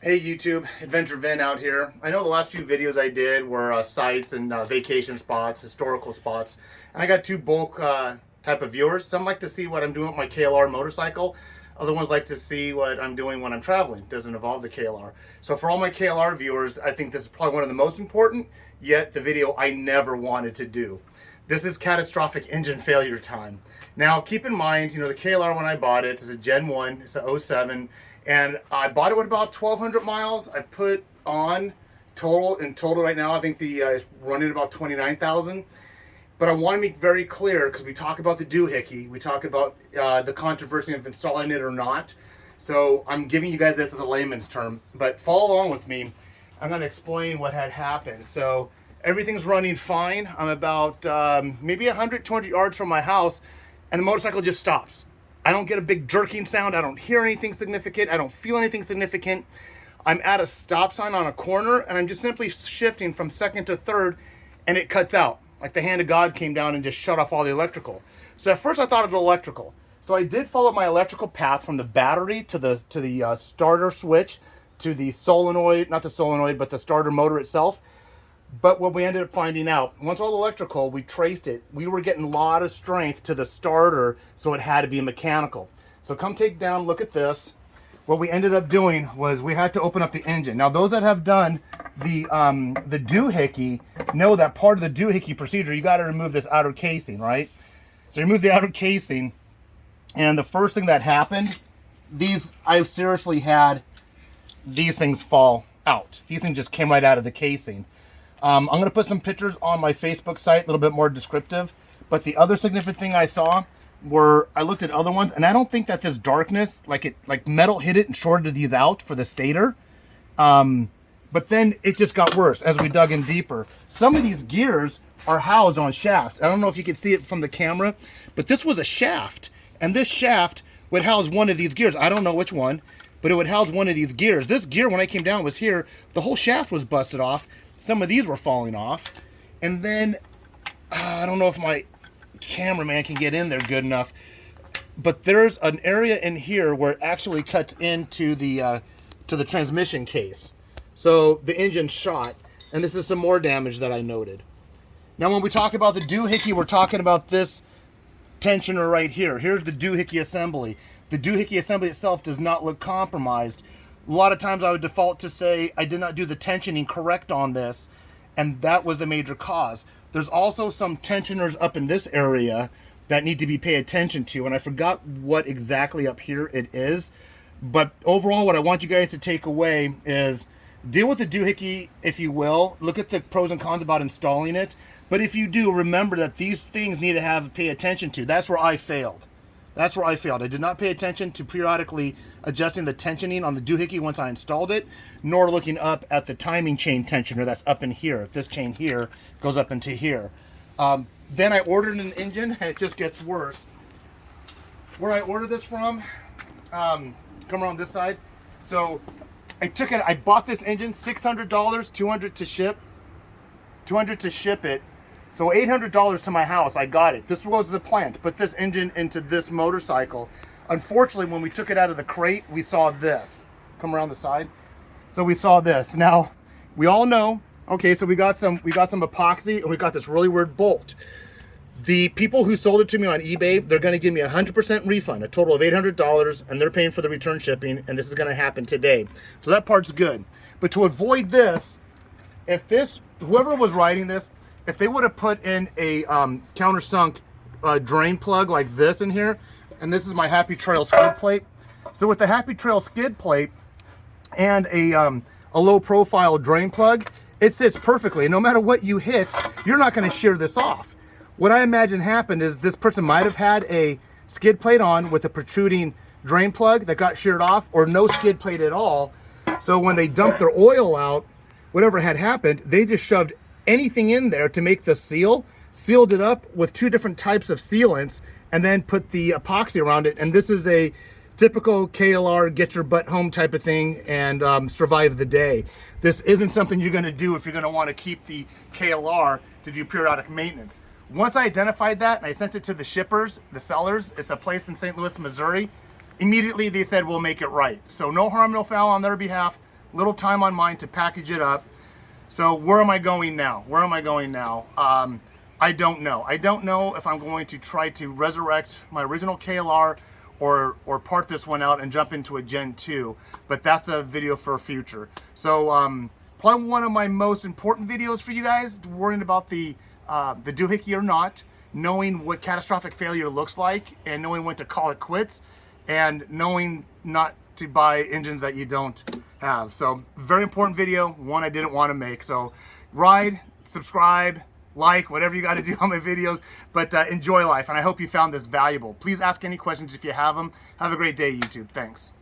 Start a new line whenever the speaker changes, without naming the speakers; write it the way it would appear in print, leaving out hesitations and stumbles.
Hey YouTube, Adventure Vin out here. I know the last few videos I did were sites and vacation spots, historical spots, and I got two bulk type of viewers. Some like to see what I'm doing with my KLR motorcycle. Other ones like to see what I'm doing when I'm traveling. Doesn't involve the KLR. So for all my KLR viewers, I think this is probably one of the most important, yet the video I never wanted to do. This is catastrophic engine failure time. Now keep in mind, the KLR when I bought it is a Gen 1, it's a 07. And I bought it with about 1,200 miles. I put on total right now, I think the running about 29,000. But I want to make very clear, because we talk about the Dohickey, we talk about the controversy of installing it or not. So I'm giving you guys this as a layman's term, but follow along with me. I'm going to explain what had happened. So everything's running fine. I'm about maybe 100, 200 yards from my house, and the motorcycle just stops. I don't get a big jerking sound. I don't hear anything significant. I don't feel anything significant. I'm at a stop sign on a corner, and I'm just simply shifting from second to third, and it cuts out. Like the hand of God came down and just shut off all the electrical. So at first I thought it was electrical. So I did follow my electrical path from the battery to the starter switch, to the solenoid, not the solenoid, but the starter motor itself. But what we ended up finding out, once all electrical, we traced it, we were getting a lot of strength to the starter, so it had to be mechanical. So come take down, look at this. What we ended up doing was we had to open up the engine. Now those that have done the Dohickey know that part of the Dohickey procedure, you got to remove this outer casing, right? So remove the outer casing, and the first thing that happened, I seriously had these things fall out. These things just came right out of the casing. I'm going to put some pictures on my Facebook site, a little bit more descriptive. But the other significant thing I saw were, I looked at other ones, and I don't think that this darkness, like metal hit it and shorted these out for the stator. But then it just got worse as we dug in deeper. Some of these gears are housed on shafts. I don't know if you can see it from the camera, but this was a shaft. And this shaft would house one of these gears. I don't know which one, but it would house one of these gears. This gear, when I came down, was here. The whole shaft was busted off. Some of these were falling off. And then, I don't know if my cameraman can get in there good enough, but there's an area in here where it actually cuts into the to the transmission case. So the engine shot, and this is some more damage that I noted. Now when we talk about the Dohickey, we're talking about this tensioner right here. Here's the Dohickey assembly. The Dohickey assembly itself does not look compromised. A lot of times I would default to say I did not do the tensioning correct on this, and that was the major cause. There's also some tensioners up in this area that need to be paid attention to, and I forgot what exactly up here it is. But overall, what I want you guys to take away is deal with the Dohickey, if you will. Look at the pros and cons about installing it. But if you do, remember that these things need to pay attention to. That's where I failed. That's where I failed. I did not pay attention to periodically adjusting the tensioning on the Dohickey once I installed it, nor looking up at the timing chain tensioner that's up in here. This chain here goes up into here. Then I ordered an engine, and it just gets worse. Where I ordered this from, come around this side. So I bought this engine, $600, $200 to ship, $200 to ship it. So $800 to my house, I got it. This was the plan, to put this engine into this motorcycle. Unfortunately, when we took it out of the crate, we saw this. Come around the side. So we saw this. Now, we all know, okay, so we got some epoxy, and we got this really weird bolt. The people who sold it to me on eBay, they're gonna give me 100% refund, a total of $800, and they're paying for the return shipping, and this is gonna happen today. So that part's good. But to avoid this, whoever was writing this, if they would have put in a countersunk drain plug like this in here, and this is my Happy Trail skid plate. So with the Happy Trail skid plate and a low profile drain plug, it sits perfectly. No matter what you hit, you're not gonna shear this off. What I imagine happened is this person might have had a skid plate on with a protruding drain plug that got sheared off, or no skid plate at all. So when they dumped their oil out, whatever had happened, they just shoved anything in there to make the seal, sealed it up with two different types of sealants, and then put the epoxy around it. And this is a typical KLR get your butt home type of thing and survive the day. This isn't something you're going to do if you're going to want to keep the KLR to do periodic maintenance. Once I identified that and I sent it to the shippers, the sellers, it's a place in St. Louis, Missouri, immediately they said, we'll make it right. So no harm, no foul on their behalf. little time on mine to package it up. So where am I going now? Where am I going now? I don't know. I don't know if I'm going to try to resurrect my original KLR or part this one out and jump into a Gen 2, but that's a video for future. So probably one of my most important videos for you guys, worrying about the doohickey or not, knowing what catastrophic failure looks like, and knowing when to call it quits, and knowing not to buy engines that you don't have. So very important video, one I didn't want to make. So ride, subscribe, like, whatever you got to do on my videos, but enjoy life, and I hope you found this valuable. Please ask any questions if you have them. Have a great day, YouTube. Thanks.